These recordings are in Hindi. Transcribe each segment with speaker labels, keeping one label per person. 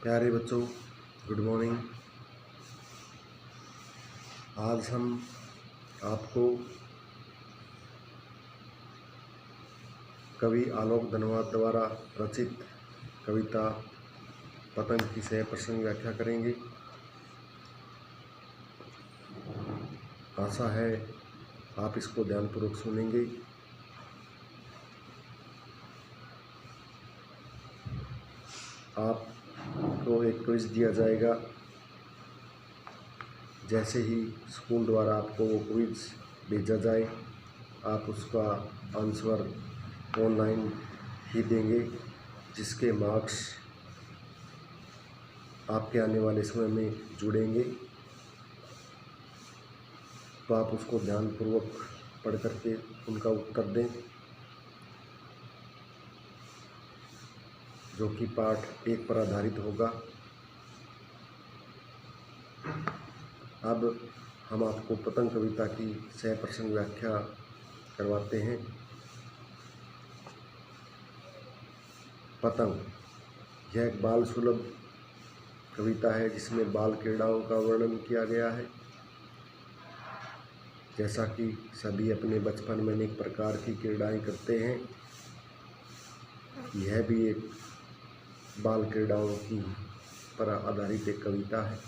Speaker 1: प्यारे बच्चों, गुड मॉर्निंग। आज हम आपको कवि आलोक धनवाद द्वारा रचित कविता पतंग की सह प्रसंग व्याख्या करेंगे। आशा है आप इसको ध्यानपूर्वक सुनेंगे। आपको एक क्विज दिया जाएगा। जैसे ही स्कूल द्वारा आपको वो क्विज भेजा जाए, आप उसका आंसर ऑनलाइन ही देंगे, जिसके मार्क्स आपके आने वाले समय में जुड़ेंगे। तो आप उसको ध्यानपूर्वक पढ़ करके उनका उत्तर दें, जो कि पाठ 1 पर आधारित होगा। अब हम आपको पतंग कविता की सह प्रसंग व्याख्या करवाते हैं। पतंग यह एक बाल सुलभ कविता है, जिसमें बाल क्रीड़ाओं का वर्णन किया गया है। जैसा कि सभी अपने बचपन में अनेक प्रकार की क्रीड़ाएं करते हैं, यह भी एक बाल क्रीड़ाओं की पर आधारित एक कविता है।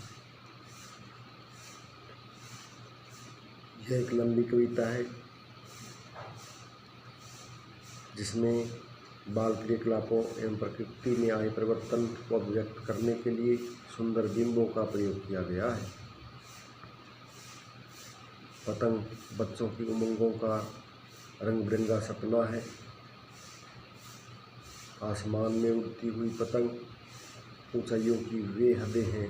Speaker 1: यह एक लंबी कविता है, जिसमें बाल क्रियाकलापों एवं प्रकृति में आए परिवर्तन को अभिव्यक्त करने के लिए सुंदर बिंबों का प्रयोग किया गया है। पतंग बच्चों की उमंगों का रंग बिरंगा सपना है। आसमान में उड़ती हुई पतंग ऊंचाइयों की वे हदें हैं,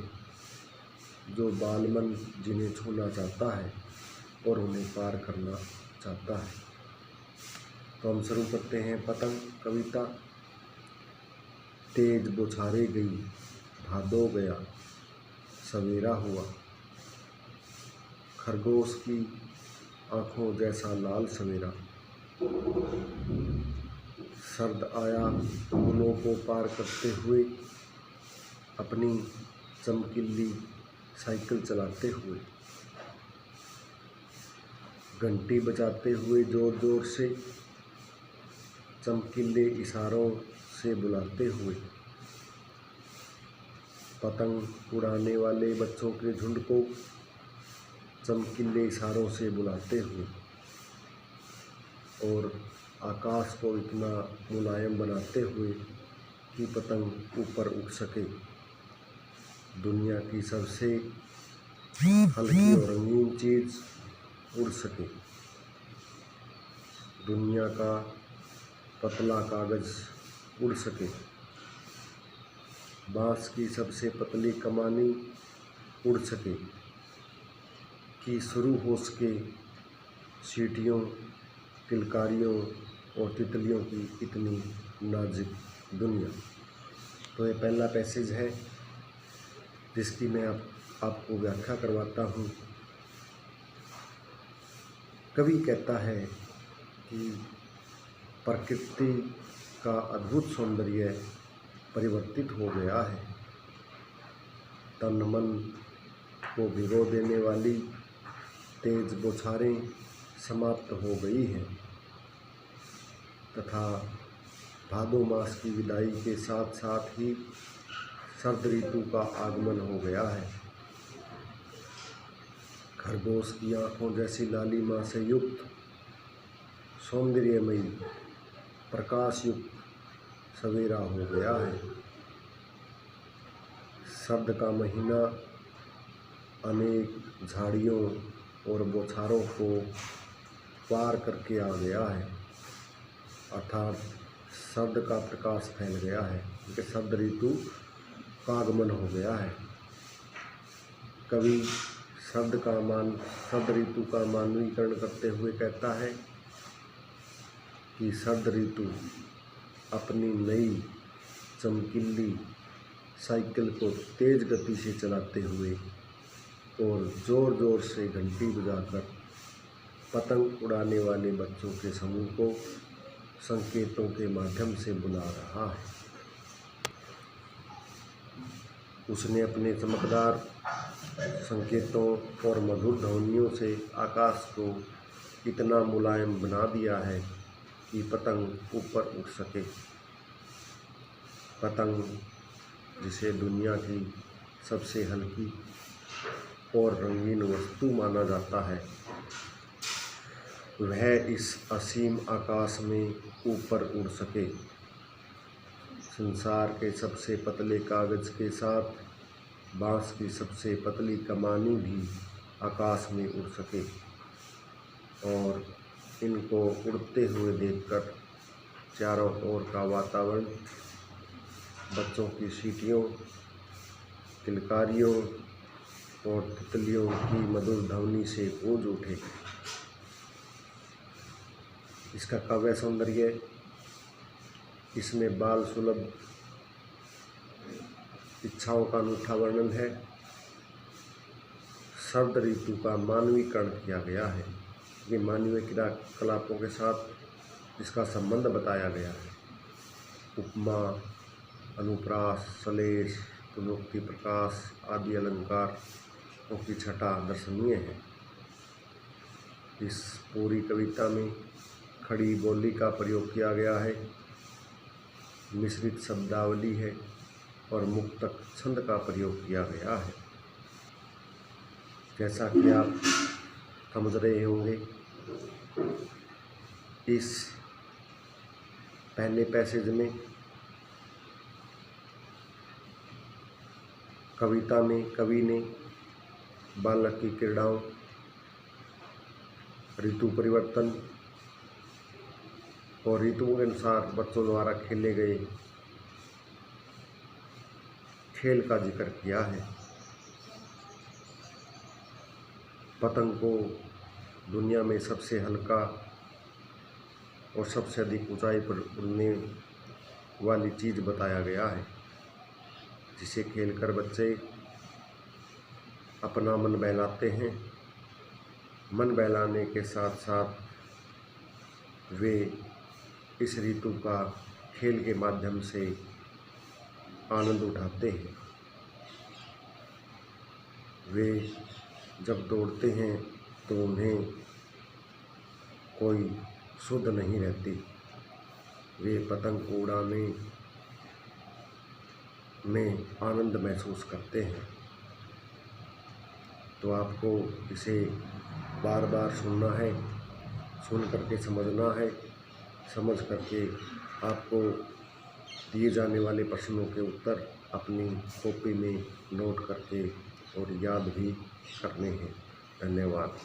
Speaker 1: जो बालमन जिन्हें छूना चाहता है और उन्हें पार करना चाहता है। तो हम शुरू करते हैं पतंग कविता। तेज बौछारें गई, भादो गया, सवेरा हुआ। खरगोश की आँखों जैसा लाल सवेरा। सर्द आया फूलों को पार करते हुए, अपनी चमकीली साइकिल चलाते हुए। घंटी बजाते हुए जोर जोर से, चमकीले इशारों से बुलाते हुए। पतंग उड़ाने वाले बच्चों के झुंड को चमकीले इशारों से बुलाते हुए और आकाश को इतना मुलायम बनाते हुए कि पतंग ऊपर उड़ सके। दुनिया की सबसे हल्की और रंगीन चीज़ उड़ सके। दुनिया का पतला कागज उड़ सके। बांस की सबसे पतली कमानी उड़ सके, कि शुरू हो सके सीटियों, किलकारियों और तितलियों की इतनी नाजुक दुनिया। तो ये पहला पैसेज है, जिसकी मैं आपको व्याख्या करवाता हूँ। कवि कहता है कि प्रकृति का अद्भुत सौंदर्य परिवर्तित हो गया है। तन मन को भिगो देने वाली तेज बौछारें समाप्त हो गई हैं, तथा भादो मास की विदाई के साथ साथ ही शरद ऋतु का आगमन हो गया है। खरगोश की आँखों जैसी लालिमा से युक्त सौंदर्यमयी प्रकाश युक्त सवेरा हो गया है। शरद का महीना अनेक झाड़ियों और बौछारों को पार करके आ गया है, अर्थात शरद का प्रकाश फैल गया है, क्योंकि शरद ऋतु का आगमन हो गया है। कवि शरद ऋतु का मानवीकरण करते हुए कहता है कि शरद ऋतु अपनी नई चमकीली साइकिल को तेज गति से चलाते हुए और ज़ोर ज़ोर से घंटी बजाकर पतंग उड़ाने वाले बच्चों के समूह को संकेतों के माध्यम से बुला रहा है। उसने अपने चमकदार संकेतों और मधुर ध्वनियों से आकाश को इतना मुलायम बना दिया है कि पतंग ऊपर उड़ सके। पतंग, जिसे दुनिया की सबसे हल्की और रंगीन वस्तु माना जाता है, वह इस असीम आकाश में ऊपर उड़ सके। संसार के सबसे पतले कागज के साथ बांस की सबसे पतली कमानी भी आकाश में उड़ सके, और इनको उड़ते हुए देखकर चारों ओर का वातावरण बच्चों की सीटियों, किलकारियों और तितलियों की मधुर ध्वनि से गूंज उठे। इसका काव्य सौंदर्य, इसमें बाल सुलभ इच्छाओं का अनूठा वर्णन है। शरद ऋतु का मानवीकरण किया गया है। ये मानवीय क्रियाकलापों के साथ इसका संबंध बताया गया है। उपमा, अनुप्रास, सलेश, पुनरुक्ति, प्रकाश आदि अलंकारों की छटा दर्शनीय है। इस पूरी कविता में खड़ी बोली का प्रयोग किया गया है, मिश्रित शब्दावली है और मुक्तक छंद का प्रयोग किया गया है। जैसा कि आप समझ रहे होंगे, इस पहले पैसेज में कविता में कवि ने बालक की क्रीड़ाओं, ऋतु परिवर्तन और ऋतुओं के अनुसार बच्चों द्वारा खेले गए खेल का जिक्र किया है। पतंग को दुनिया में सबसे हल्का और सबसे अधिक ऊंचाई पर उड़ने वाली चीज़ बताया गया है, जिसे खेलकर बच्चे अपना मन बहलाते हैं। मन बहलाने के साथ साथ वे इस ऋतु का खेल के माध्यम से आनंद उठाते हैं। वे जब दौड़ते हैं तो उन्हें कोई सुध नहीं रहती। वे पतंग को उड़ाने में आनंद महसूस करते हैं। तो आपको इसे बार बार सुनना है, सुन करके समझना है, समझ करके आपको दिए जाने वाले प्रश्नों के उत्तर अपनी कॉपी में नोट करके और याद भी करने हैं। धन्यवाद।